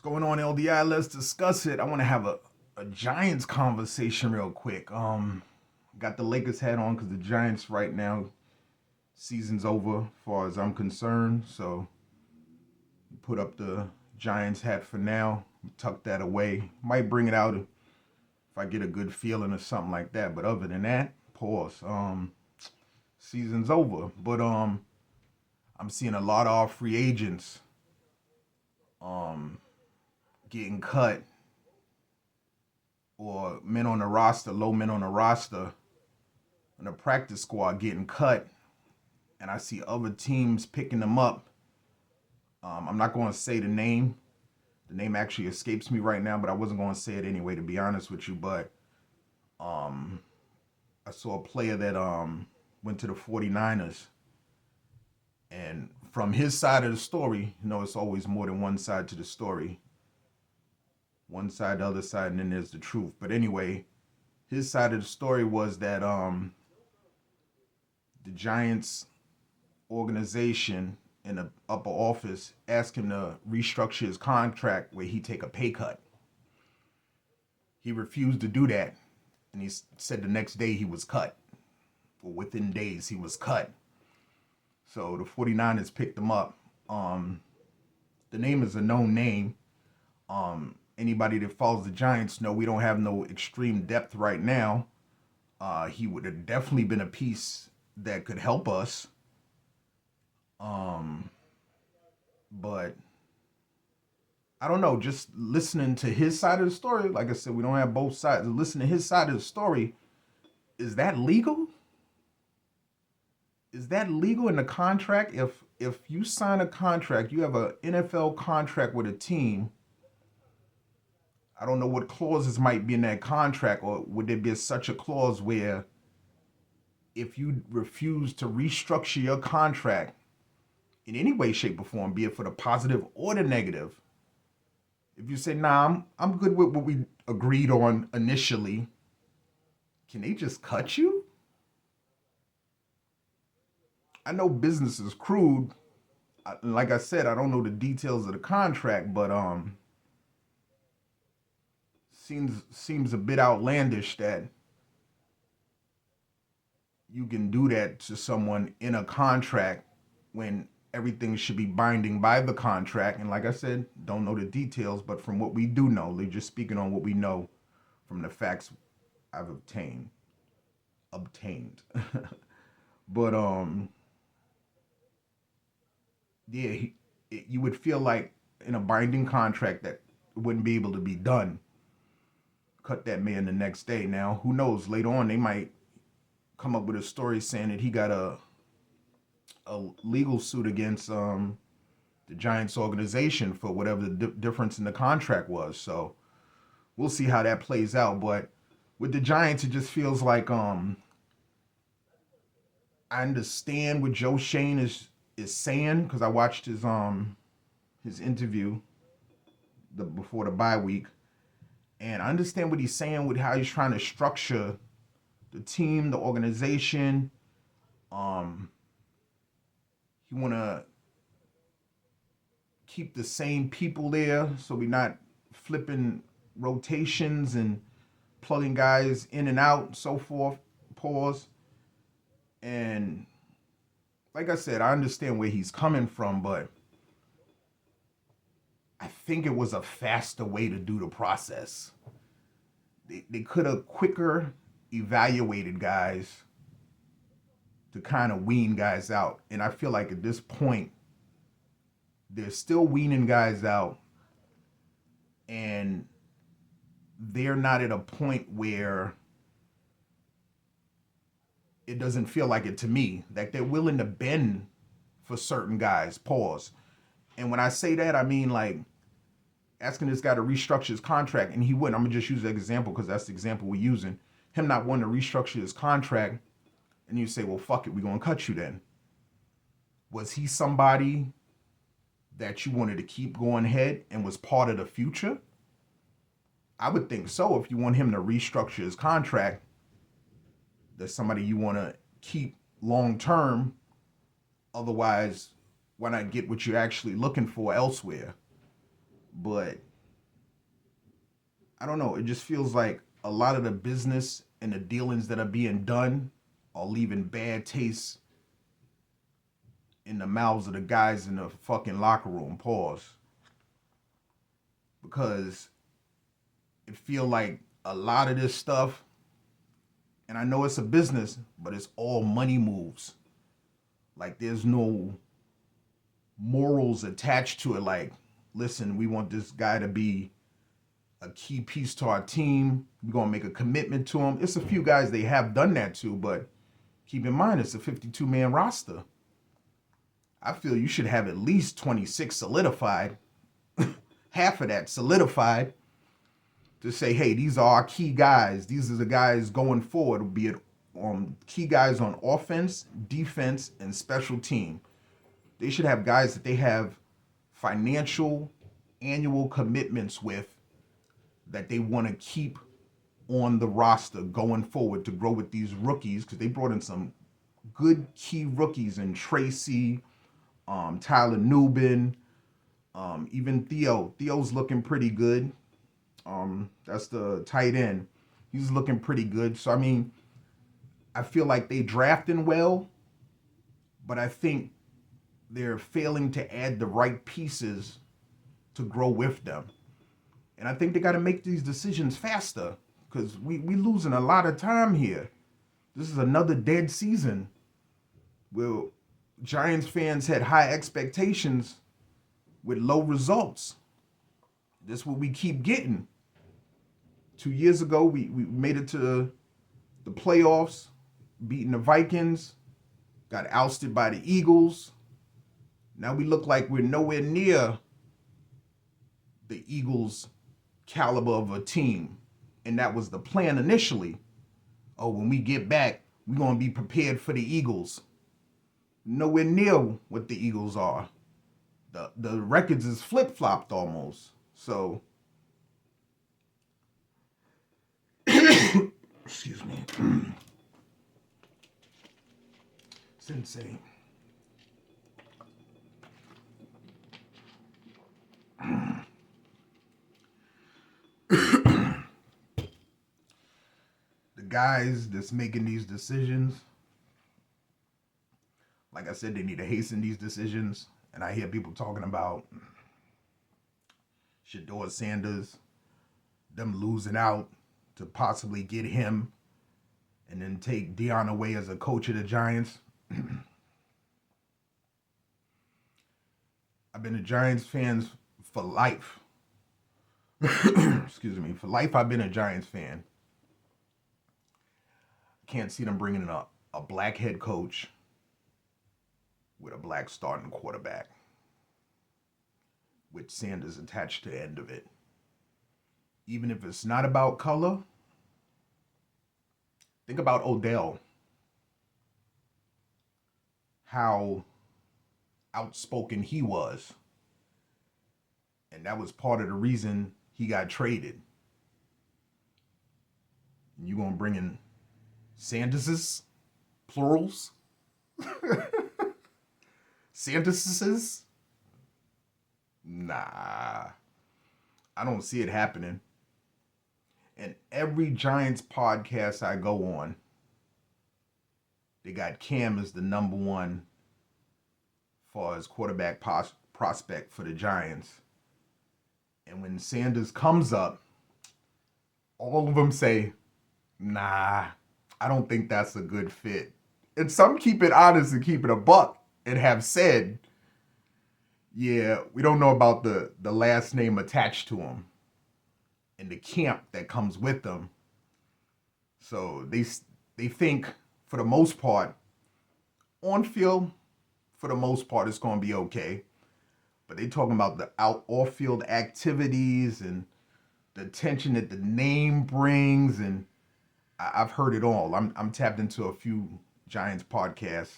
Going on, LDI? Let's discuss it. I want to have a Giants conversation real quick. Got the Lakers hat on because the Giants right now season's over, as far as I'm concerned. So put up the Giants hat for now. Tuck that away. Might bring it out if I get a good feeling or something like that. But other than that, pause. Season's over. But I'm seeing a lot of our free agents um getting cut, or men on the roster, low men on the roster, in the practice squad getting cut, and I see other teams picking them up. I'm not going to say the name. The name actually escapes me right now, but I wasn't going to say it anyway, to be honest with you. But um, I saw a player that went to the 49ers, and from his side of the story, it's always more than one side to the story. One side, the other side, and then there's the truth. But anyway, his side of the story was that the Giants organization in the upper office asked him to restructure his contract where he take a pay cut. He refused to do that, and he said the next day he was cut, or within days he was cut. So the 49ers picked him up. The name is a known name. Anybody that follows the Giants know we don't have no extreme depth right now. He would have definitely been a piece that could help us. But I don't know, just listening to his side of the story, like I said, we don't have both sides. Listen to his side of the story. Is that legal? Is that legal in the contract? If you sign a contract, you have an NFL contract with a team. I don't know what clauses might be in that contract, or would there be such a clause where if you refuse to restructure your contract in any way, shape, or form, be it for the positive or the negative, if you say, nah, I'm good with what we agreed on initially, can they just cut you? I know business is crude. Like I said, I don't know the details of the contract, but seems a bit outlandish that you can do that to someone in a contract when everything should be binding by the contract. And like I said, don't know the details, but from what we do know, they're just speaking on what we know from the facts I've obtained. But yeah, you would feel like in a binding contract that wouldn't be able to be done. Cut that man the next day. Now, who knows? Later on, they might come up with a story saying that he got a legal suit against the Giants organization for whatever the difference in the contract was. So we'll see how that plays out. But with the Giants, it just feels like I understand what Joe Shane is saying, because I watched his interview before the bye week, and I understand what he's saying with how he's trying to structure the team, the organization. He want to keep the same people there, so we're not flipping rotations and plugging guys in and out and so forth. Pause. And like I said, I understand where he's coming from, but I think it was a faster way to do the process. They could have quicker evaluated guys to kind of wean guys out. And I feel like at this point, they're still weaning guys out, and they're not at a point where it doesn't feel like it to me. Like they're willing to bend for certain guys. Pause. And when I say that, I mean like asking this guy to restructure his contract, and he wouldn't. I'm gonna just use that example because that's the example we're using. Him not wanting to restructure his contract, and you say, well, fuck it, we're gonna cut you then. Was he somebody that you wanted to keep going ahead and was part of the future? I would think so. If you want him to restructure his contract, there's somebody you want to keep long term. Otherwise, why not get what you're actually looking for elsewhere? But I don't know. It just feels like a lot of the business and the dealings that are being done are leaving bad taste in the mouths of the guys in the fucking locker room. Pause. Because it feel like a lot of this stuff, and I know it's a business, but it's all money moves. Like there's no morals attached to it. Like, listen, we want this guy to be a key piece to our team. We're gonna make a commitment to him. It's a few guys they have done that to, but keep in mind it's a 52-man roster. I feel you should have at least 26 solidified, half of that solidified, to say, hey, these are our key guys. These are the guys going forward, be it key guys on offense, defense, and special team. They should have guys that they have financial annual commitments with that they want to keep on the roster going forward to grow with these rookies, because they brought in some good key rookies in Tracy, Tyler Nubin, even Theo. Theo's looking pretty good. That's the tight end. He's looking pretty good. So, I mean, I feel like they drafting well, but I think they're failing to add the right pieces to grow with them. And I think they got to make these decisions faster, because we losing a lot of time here. This is another dead season where Giants fans had high expectations with low results. That's what we keep getting. 2 years ago, we made it to the playoffs, beating the Vikings, got ousted by the Eagles. Now we look like we're nowhere near the Eagles' caliber of a team. And that was the plan initially. Oh, when we get back, we're going to be prepared for the Eagles. Nowhere near what the Eagles are. The records is flip-flopped almost. So, excuse me. Sensei. The guys that's making these decisions, like I said, they need to hasten these decisions. And I hear people talking about Shedeur Sanders, them losing out to possibly get him and then take Deion away as a coach of the Giants. I've been a Giants fan for life. Excuse me. For life, I've been a Giants fan. I can't see them bringing in a black head coach with a black starting quarterback with Sanders attached to the end of it. Even if it's not about color, think about Odell. How outspoken he was. And that was part of the reason he got traded. And you gonna bring in Sanders's plurals? Sanders's? Nah. I don't see it happening. And every Giants podcast I go on, they got Cam as the number one far as quarterback prospect for the Giants. And when Sanders comes up, all of them say, nah, I don't think that's a good fit. And some keep it honest and keep it a buck and have said, yeah, we don't know about the last name attached to him and the camp that comes with them. So they think, for the most part, on field, for the most part, it's going to be okay. But they talking about the off-field activities and the attention that the name brings, and I've heard it all. I'm tapped into a few Giants podcasts,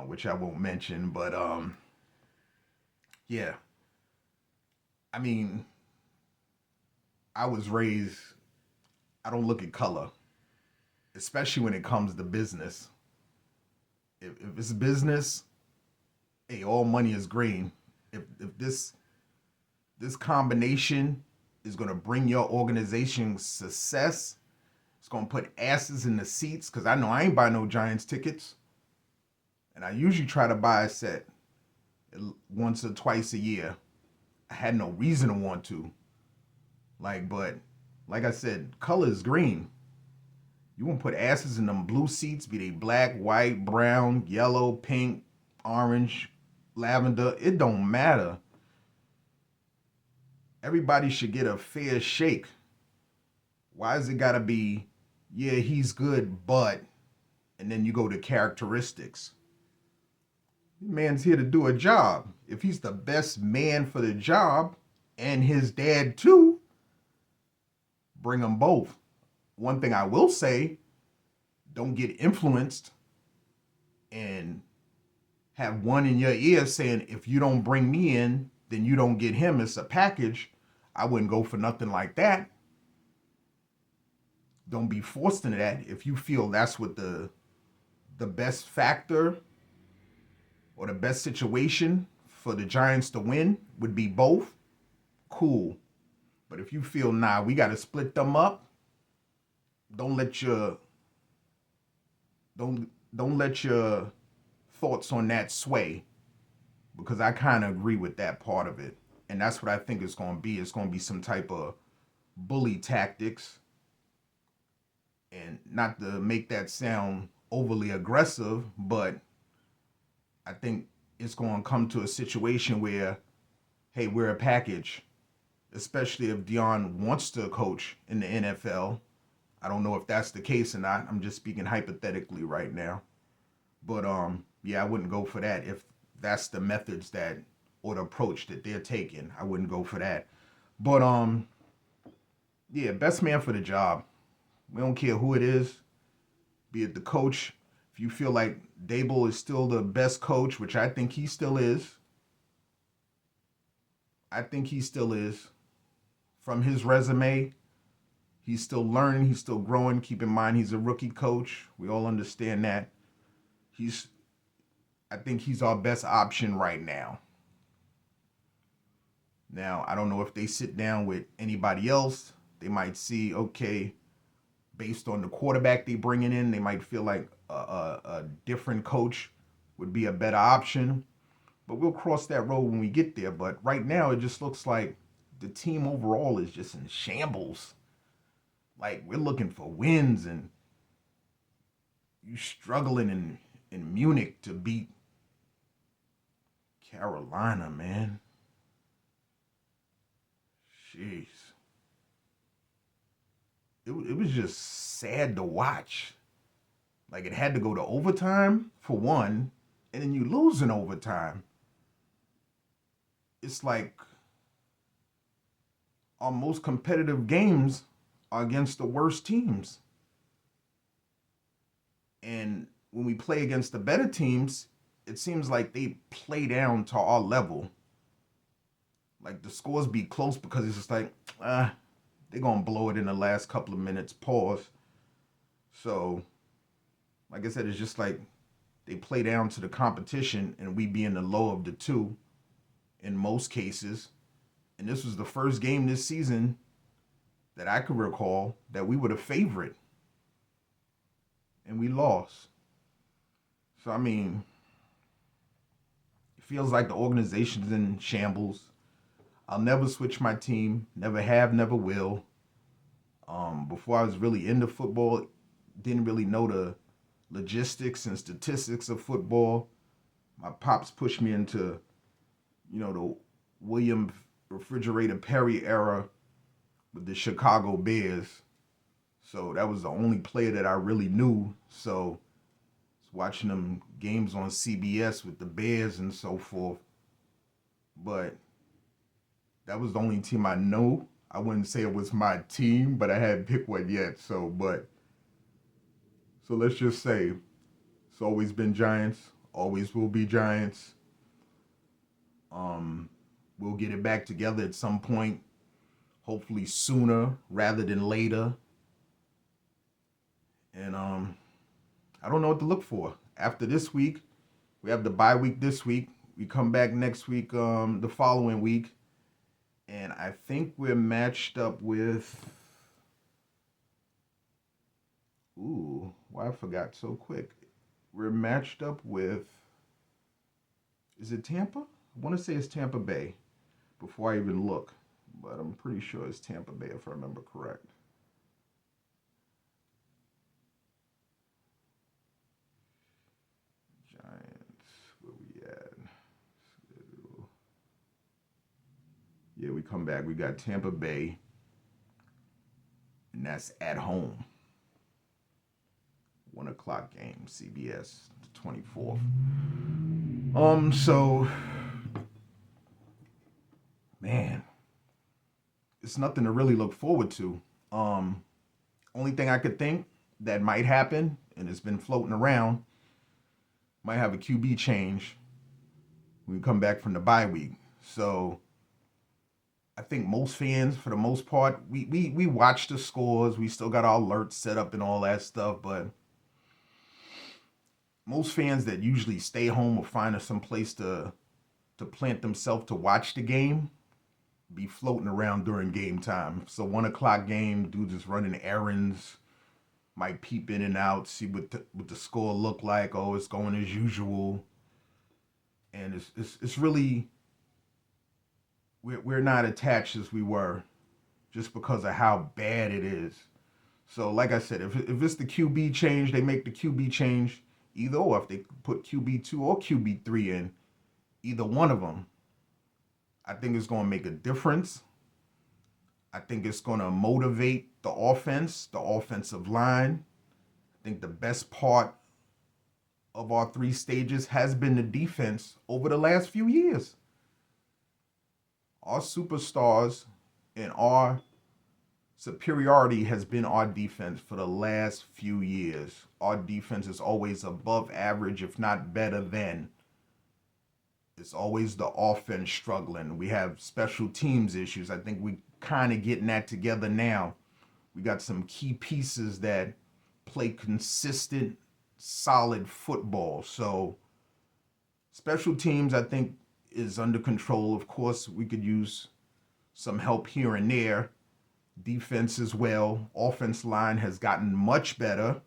which I won't mention, but yeah. I mean, I was raised, I don't look at color, especially when it comes to business. If it's business, hey, all money is green. If this combination is going to bring your organization success. It's going to put asses in the seats because I know I ain't buy no Giants tickets. And I usually try to buy a set once or twice a year. I had no reason to want to. But like I said, color is green. You won't put asses in them blue seats, be they black, white, brown, yellow, pink, orange, lavender. It don't matter. Everybody should get a fair shake. Why is it gotta be, yeah, he's good, but, and then you go to characteristics? Man's here to do a job. If he's the best man for the job, and his dad too, bring them both. One thing I will say, don't get influenced and have one in your ear saying, if you don't bring me in, then you don't get him. It's a package. I wouldn't go for nothing like that. Don't be forced into that. If you feel that's what the best factor or the best situation for the Giants to win would be both, cool. But if you feel, nah, we got to split them up, don't let your thoughts on that sway, because I kind of agree with that part of it. And that's what I think it's going to be. It's going to be some type of bully tactics. And not to make that sound overly aggressive, but I think it's going to come to a situation where, hey, we're a package, especially if Dion wants to coach in the NFL. I don't know if that's the case or not. I'm just speaking hypothetically right now. But yeah, I wouldn't go for that if that's the methods that or the approach that they're taking. I wouldn't go for that. But yeah, best man for the job. We don't care who it is, be it the coach. If you feel like Dable is still the best coach, which I think he still is. I think he still is. From his resume, he's still learning, he's still growing. Keep in mind, he's a rookie coach. We all understand that. I think he's our best option right now. Now, I don't know if they sit down with anybody else. They might see, okay, based on the quarterback they bringing in, they might feel like a different coach would be a better option. But we'll cross that road when we get there. But right now, it just looks like the team overall is just in shambles. Like, we're looking for wins, and you struggling in Munich to beat Carolina, man. Jeez. It was just sad to watch. Like, it had to go to overtime for one, and then you lose in overtime. It's like our most competitive games are against the worst teams. And when we play against the better teams, it seems like they play down to our level. Like, the scores be close because it's just like, they're going to blow it in the last couple of minutes, pause. So, like I said, it's just like they play down to the competition and we be in the low of the two in most cases. And this was the first game this season that I could recall that we were the favorite. And we lost. So, I mean, it feels like the organization's in shambles. I'll never switch my team. Never have, never will. Before I was really into football, didn't really know the logistics and statistics of football. My pops pushed me into, the William Refrigerator Perry era with the Chicago Bears. So that was the only player that I really knew. So watching them games on CBS with the Bears and so forth. But that was the only team I know. I wouldn't say it was my team, but I hadn't picked one yet. So let's just say it's always been Giants, always will be Giants. We'll get it back together at some point, hopefully sooner rather than later. And I don't know what to look for. After this week, we have the bye week this week. We come back next week, the following week. And I think we're matched up with. Ooh, why I forgot so quick. We're matched up with. Is it Tampa? I want to say it's Tampa Bay before I even look, but I'm pretty sure it's Tampa Bay if I remember correct. Giants, where we at? Yeah, we come back. We got Tampa Bay, and that's at home. 1 o'clock game, CBS, the 24th. So, man, it's nothing to really look forward to. Um, Only thing I could think that might happen, and it's been floating around, might have a QB change when we come back from the bye week. So I think most fans, for the most part, we watch the scores. We still got our alerts set up and all that stuff, but most fans that usually stay home or find some place to plant themselves to watch the game be floating around during game time. So 1 o'clock game, dudes is running errands, might peep in and out, see what the score look like. Oh, it's going as usual, and it's really we're not attached as we were just because of how bad it is. So like I said, if it's the QB change, they make the QB change either or. If they put QB2 or QB3 in, either one of them, I think it's going to make a difference. I think it's going to motivate the offense, the offensive line. I think the best part of our three stages has been the defense over the last few years. Our superstars and our superiority has been our defense for the last few years. Our defense is always above average, if not better than. It's always the offense struggling. We have special teams issues. I think we kind of getting that together now. We got some key pieces that play consistent, solid football. So special teams, I think, is under control. Of course, we could use some help here and there. Defense as well. Offense line has gotten much better.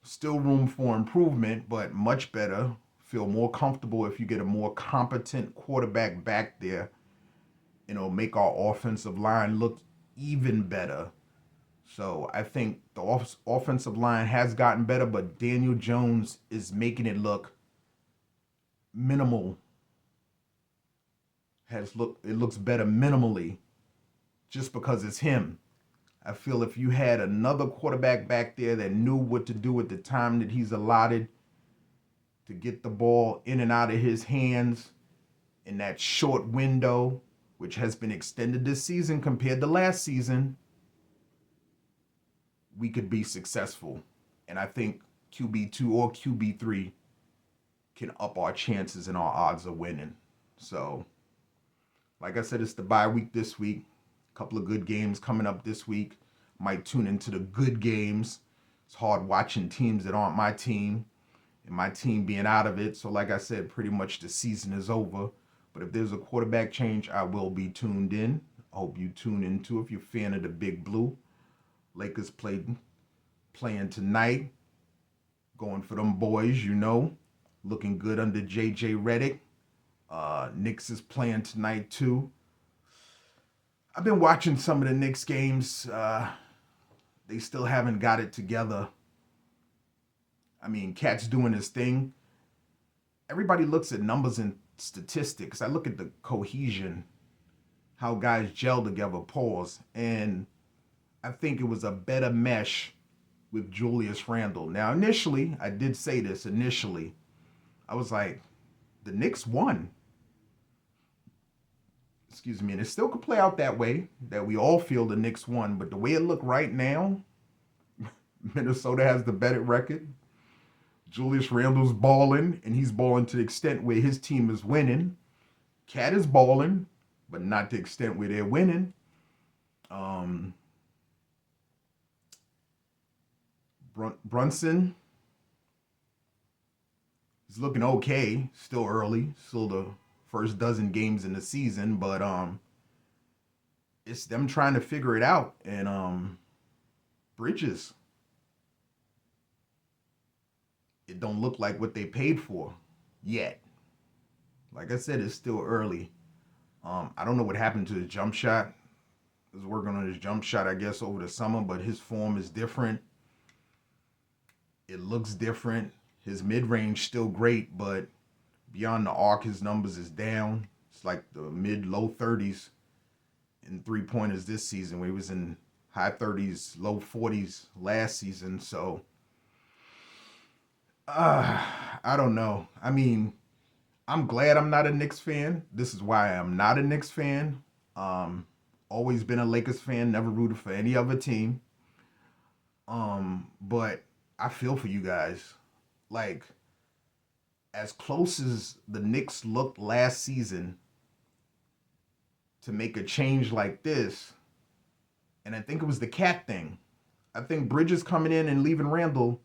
Still room for improvement, but much better. Feel more comfortable if you get a more competent quarterback back there. Make our offensive line look even better. So I think the offensive line has gotten better, but Daniel Jones is making it look minimal. It looks better minimally just because it's him. I feel if you had another quarterback back there that knew what to do at the time that he's allotted to get the ball in and out of his hands in that short window, which has been extended this season compared to last season, we could be successful. And I think QB2 or QB3 can up our chances and our odds of winning. So, like I said, it's the bye week this week. A couple of good games coming up this week. Might tune into the good games. It's hard watching teams that aren't my team and my team being out of it. So like I said, pretty much the season is over. But if there's a quarterback change, I will be tuned in. I hope you tune into if you're a fan of the Big Blue. Lakers playing tonight. Going for them boys, Looking good under J.J. Redick. Knicks is playing tonight too. I've been watching some of the Knicks games. They still haven't got it together. I mean, Cat's doing his thing. Everybody looks at numbers and statistics. I look at the cohesion, how guys gel together, pause. And I think it was a better mesh with Julius Randle. Now, initially, I did say this initially. I was like, the Knicks won. Excuse me. And it still could play out that way, that we all feel the Knicks won. But the way it looked right now, Minnesota has the better record. Julius Randle's balling, and he's balling to the extent where his team is winning. Cat is balling, but not to the extent where they're winning. Brunson is looking okay. Still early. Still the first dozen games in the season, but it's them trying to figure it out. And Bridges, it don't look like what they paid for yet. Like I said, it's still early. I don't know what happened to his jump shot. He was working on his jump shot, I guess, over the summer, but his form is different. It looks different. His mid range still great, but beyond the arc, his numbers is down. It's like the mid low 30s in 3-pointers this season, where he was in high 30s, low 40s last season. So, I don't know. I mean, I'm glad I'm not a Knicks fan. This is why I'm not a Knicks fan. Always been a Lakers fan, never rooted for any other team. But I feel for you guys. Like, as close as the Knicks looked last season to make a change like this, and I think it was the cat thing. I think Bridges coming in and leaving Randall,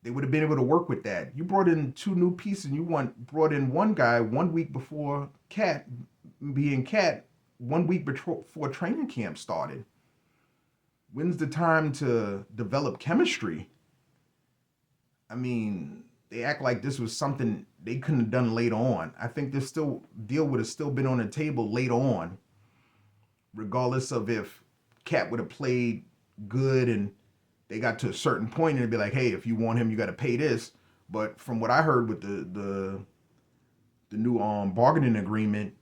they would have been able to work with that. You brought in two new pieces, and brought in one guy 1 week before Cat, being Cat, 1 week before training camp started. When's the time to develop chemistry? I mean, they act like this was something they couldn't have done later on. I think this deal would have still been on the table later on, regardless of if Cat would have played good and they got to a certain point and it'd be like, hey, if you want him, you got to pay this. But from what I heard with the new bargaining agreement,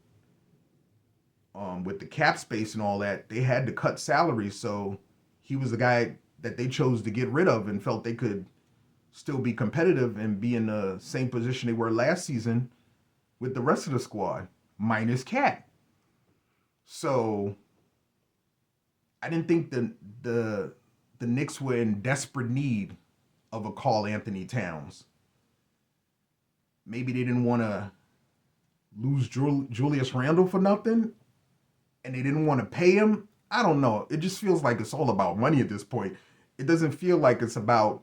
with the cap space and all that, they had to cut salaries. So he was the guy that they chose to get rid of and felt they could still be competitive and be in the same position they were last season with the rest of the squad, minus Cat. So I didn't think the Knicks were in desperate need of a Karl Anthony Towns. Maybe they didn't want to lose Julius Randle for nothing, and they didn't want to pay him. I don't know. It just feels like it's all about money at this point. It doesn't feel like it's about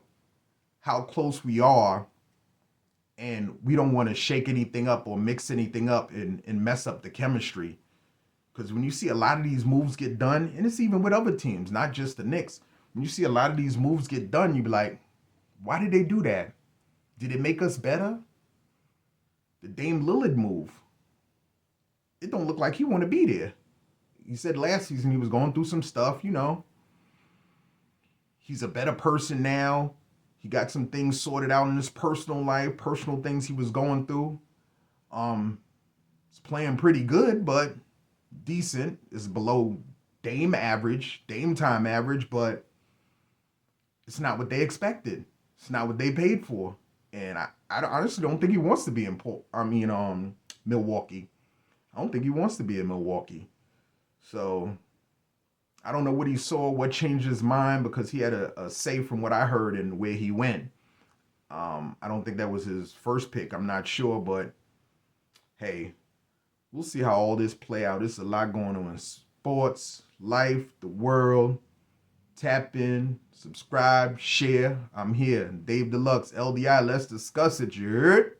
how close we are, and we don't want to shake anything up or mix anything up and mess up the chemistry. Because when you see a lot of these moves get done, and it's even with other teams, not just the Knicks, when you see a lot of these moves get done, you be like, why did they do that? Did it make us better? The Dame Lillard move, it don't look like he want to be there. He said last season he was going through some stuff, He's a better person now. He got some things sorted out in his personal life, personal things he was going through. He's playing pretty good, but decent. Is below Dame average, Dame time average, but it's not what they expected. It's not what they paid for. And I honestly don't think he wants to be in Milwaukee. I don't think he wants to be in Milwaukee. So I don't know what he saw, what changed his mind, because he had a say from what I heard in where he went. I don't think that was his first pick. I'm not sure, but hey, we'll see how all this play out. There's a lot going on in sports, life, the world. Tap in, subscribe, share. I'm here. Dave Deluxe, LDI. Let's discuss it. You heard?